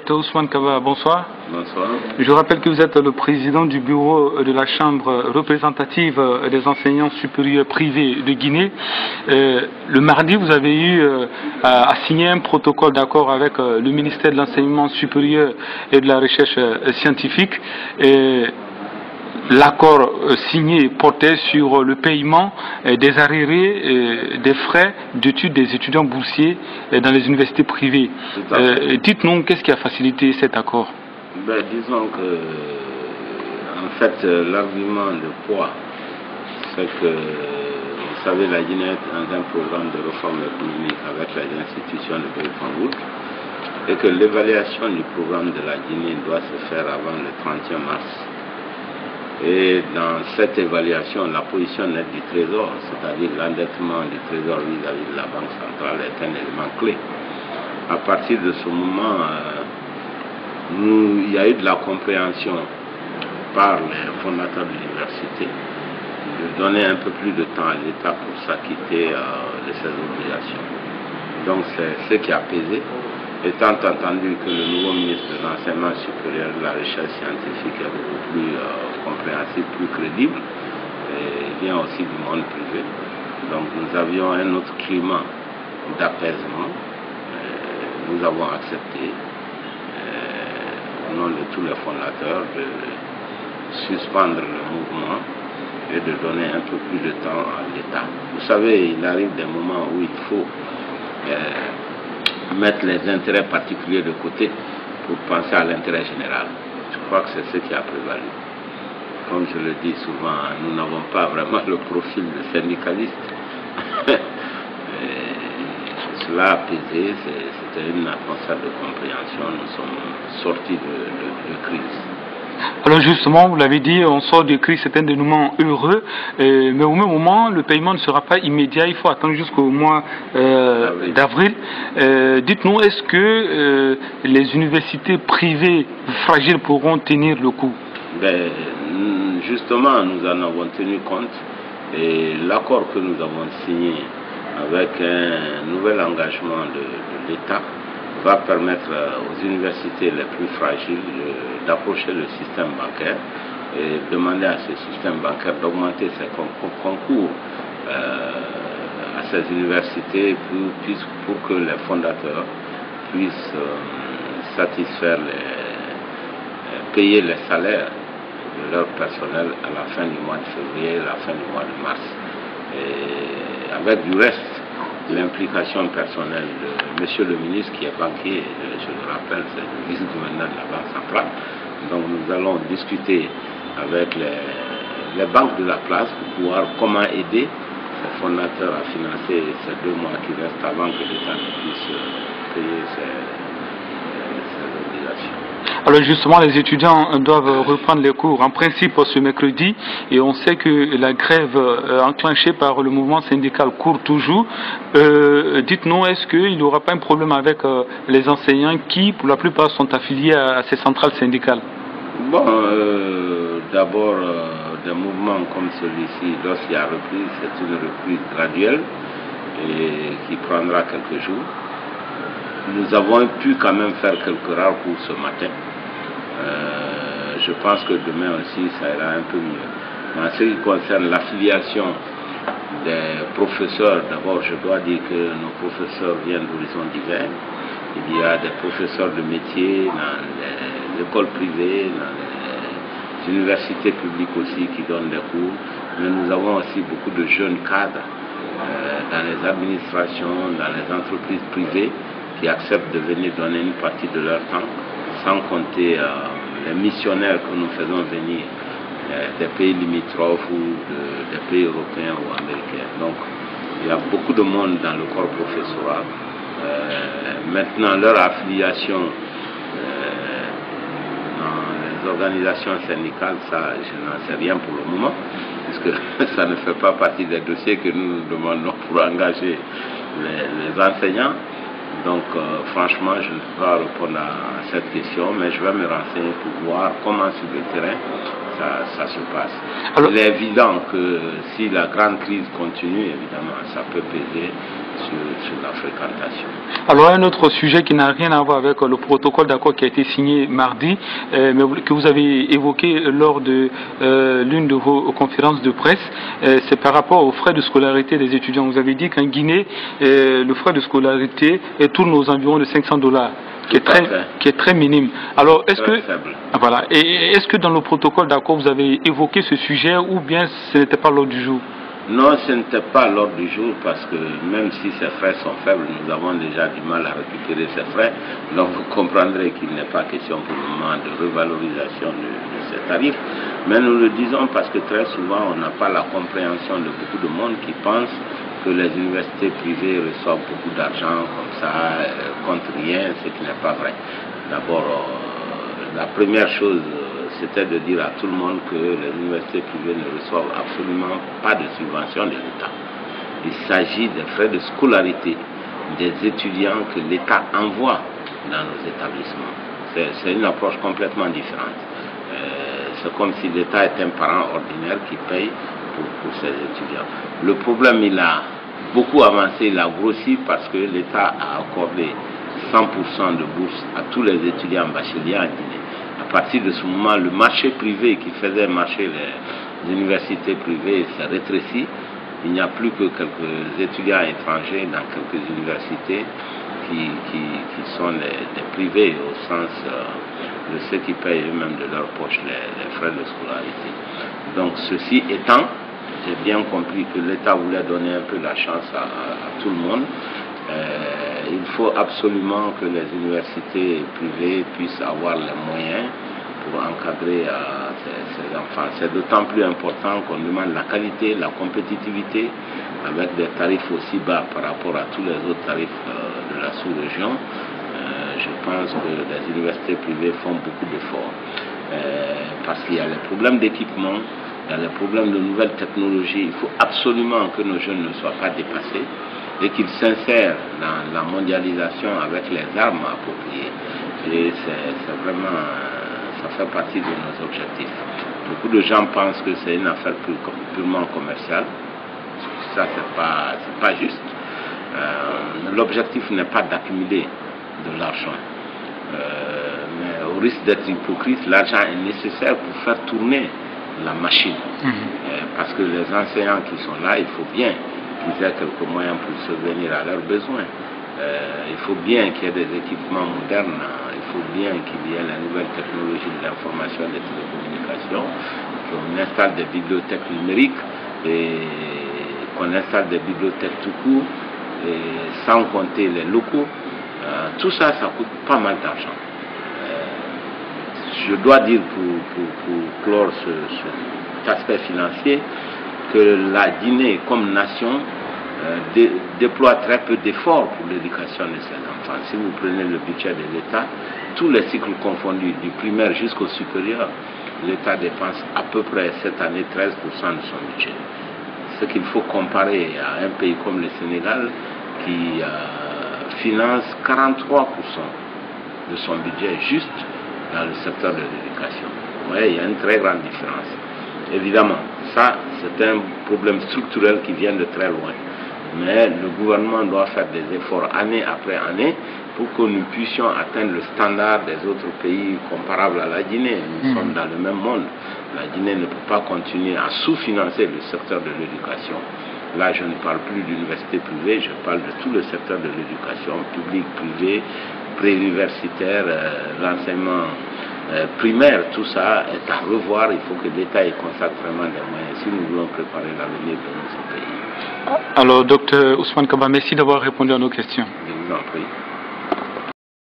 Ousmane Kaba, bonsoir. Bonsoir. Je rappelle que vous êtes le président du bureau de la Chambre représentative des enseignants supérieurs privés de Guinée. Le mardi, vous avez eu à signer un protocole d'accord avec le ministère de l'Enseignement supérieur et de la Recherche scientifique. L'accord signé portait sur le paiement des arriérés des frais d'études des étudiants boursiers dans les universités privées. Dites-nous, qu'est-ce qui a facilité cet accord? Disons que, en fait, l'argument de poids, c'est que, vous savez, la Guinée est dans un programme de réforme économique avec les institutions de Bretton Woods et que l'évaluation du programme de la Guinée doit se faire avant le 31 mars. Et dans cette évaluation, la position nette du Trésor, c'est-à-dire l'endettement du Trésor vis-à-vis de la Banque centrale, est un élément clé. À partir de ce moment, il y a eu de la compréhension par les fondateurs de l'université de donner un peu plus de temps à l'État pour s'acquitter de ses obligations. Donc c'est ce qui a pesé. Étant entendu que le nouveau ministre de l'Enseignement supérieur et de la Recherche scientifique est beaucoup plus compréhensible, plus crédible, et il vient aussi du monde privé. Donc nous avions un autre climat d'apaisement. Nous avons accepté, au nom de tous les fondateurs, de suspendre le mouvement et de donner un peu plus de temps à l'État. Vous savez, il arrive des moments où il faut mettre les intérêts particuliers de côté pour penser à l'intérêt général. Je crois que c'est ce qui a prévalu. Comme je le dis souvent, nous n'avons pas vraiment le profil de syndicaliste. Cela a pesé, c'était une atmosphère de compréhension, nous sommes sortis de crise. Alors justement, vous l'avez dit, on sort de crise, c'est un dénouement heureux, mais au même moment, le paiement ne sera pas immédiat, il faut attendre jusqu'au mois d'avril. Dites-nous, est-ce que les universités privées fragiles pourront tenir le coup? Justement, nous en avons tenu compte, et l'accord que nous avons signé avec un nouvel engagement de l'État va permettre aux universités les plus fragiles d'approcher le système bancaire et demander à ce système bancaire d'augmenter ses concours à ces universités pour que les fondateurs puissent satisfaire payer les salaires de leur personnel à la fin du mois de février et à la fin du mois de mars. Et avec du reste, l'implication personnelle de monsieur le ministre qui est banquier, je le rappelle, c'est le vice-gouverneur de la Banque centrale. Donc nous allons discuter avec les banques de la place pour pouvoir comment aider ces fondateurs à financer ces 2 mois qui restent avant que l'État puisse payer ses obligations. Alors justement, les étudiants doivent reprendre les cours en principe ce mercredi et on sait que la grève enclenchée par le mouvement syndical court toujours. Dites-nous, est-ce qu'il n'y aura pas un problème avec les enseignants qui, pour la plupart, sont affiliés à ces centrales syndicales? Bon, d'abord, des mouvements comme celui-ci, lorsqu'il y a reprise, c'est une reprise graduelle et qui prendra quelques jours. Nous avons pu quand même faire quelques rares cours ce matin. Je pense que demain aussi, ça ira un peu mieux. Mais en ce qui concerne l'affiliation des professeurs, d'abord, je dois dire que nos professeurs viennent d'horizons divers. Il y a des professeurs de métier dans les écoles privées, dans les universités publiques aussi qui donnent des cours. Mais nous avons aussi beaucoup de jeunes cadres dans les administrations, dans les entreprises privées qui acceptent de venir donner une partie de leur temps, sans compter les missionnaires que nous faisons venir des pays limitrophes ou des pays européens ou américains. Donc il y a beaucoup de monde dans le corps professoral. Maintenant, leur affiliation dans les organisations syndicales, ça, je n'en sais rien pour le moment, puisque ça ne fait pas partie des dossiers que nous demandons pour engager les enseignants. Donc franchement, je ne peux pas répondre à cette question, mais je vais me renseigner pour voir comment sur le terrain ça se passe. Alors, il est évident que si la grande crise continue, évidemment, ça peut peser sur la fréquentation. Alors, un autre sujet qui n'a rien à voir avec le protocole d'accord qui a été signé mardi, mais que vous avez évoqué lors de l'une de vos conférences de presse, c'est par rapport aux frais de scolarité des étudiants. Vous avez dit qu'en Guinée, le frais de scolarité tourne aux environs de $500. Qui est très minime. Alors, est-ce que voilà, et est-ce que dans le protocole d'accord vous avez évoqué ce sujet ou bien ce n'était pas l'ordre du jour? Non, ce n'était pas l'ordre du jour parce que même si ces frais sont faibles, nous avons déjà du mal à récupérer ces frais. Donc vous comprendrez qu'il n'est pas question pour le moment de revalorisation de ces tarifs. Mais nous le disons parce que très souvent on n'a pas la compréhension de beaucoup de monde qui pense que les universités privées reçoivent beaucoup d'argent comme ça, contre rien, ce qui n'est pas vrai. D'abord, la première chose, c'était de dire à tout le monde que les universités privées ne reçoivent absolument pas de subvention de l'État. Il s'agit des frais de scolarité des étudiants que l'État envoie dans nos établissements. C'est une approche complètement différente. C'est comme si l'État est un parent ordinaire qui paye pour ses étudiants. Le problème, il a beaucoup avancé, il a grossi parce que l'État a accordé 100% de bourse à tous les étudiants bacheliers en Guinée. À partir de ce moment, le marché privé qui faisait marcher les universités privées s'est rétréci. Il n'y a plus que quelques étudiants étrangers dans quelques universités qui sont des privés au sens de ceux qui payent eux-mêmes de leur poche les frais de scolarité. Donc ceci étant, j'ai bien compris que l'État voulait donner un peu la chance à tout le monde. Il faut absolument que les universités privées puissent avoir les moyens pour encadrer ces enfants. C'est d'autant plus important qu'on demande la qualité, la compétitivité, avec des tarifs aussi bas par rapport à tous les autres tarifs de la sous-région. Je pense que les universités privées font beaucoup d'efforts. Parce qu'il y a les problèmes d'équipement, il y a les problèmes de nouvelles technologies. Il faut absolument que nos jeunes ne soient pas dépassés et qu'ils s'insèrent dans la mondialisation avec les armes appropriées. Et c'est vraiment, ça fait partie de nos objectifs. Beaucoup de gens pensent que c'est une affaire purement commerciale. Ça, c'est pas juste. L'objectif n'est pas d'accumuler de l'argent. Mais au risque d'être hypocrite, l'argent est nécessaire pour faire tourner la machine. Parce que les enseignants qui sont là, il faut bien qu'ils aient quelques moyens pour subvenir à leurs besoins. Il faut bien qu'il y ait des équipements modernes, il faut bien qu'il y ait la nouvelle technologie de l'information et des télécommunications, qu'on installe des bibliothèques numériques et qu'on installe des bibliothèques tout court, et sans compter les locaux. Tout ça, ça coûte pas mal d'argent. Je dois dire pour clore cet aspect financier que la Guinée comme nation déploie très peu d'efforts pour l'éducation de ses enfants. Si vous prenez le budget de l'État, tous les cycles confondus, du primaire jusqu'au supérieur, l'État dépense à peu près cette année 13% de son budget. Ce qu'il faut comparer à un pays comme le Sénégal qui finance 43% de son budget juste dans le secteur de l'éducation. Vous voyez, il y a une très grande différence. Évidemment, ça, c'est un problème structurel qui vient de très loin. Mais le gouvernement doit faire des efforts année après année pour que nous puissions atteindre le standard des autres pays comparables à la Guinée. Nous sommes dans le même monde. La Guinée ne peut pas continuer à sous-financer le secteur de l'éducation. Là, je ne parle plus d'université privée, je parle de tout le secteur de l'éducation, public, privé, préuniversitaire, l'enseignement primaire. Tout ça est à revoir. Il faut que l'État y consacre vraiment des moyens si nous voulons préparer l'avenir de notre pays. Alors, docteur Ousmane Kaba, merci d'avoir répondu à nos questions. Je vous en prie.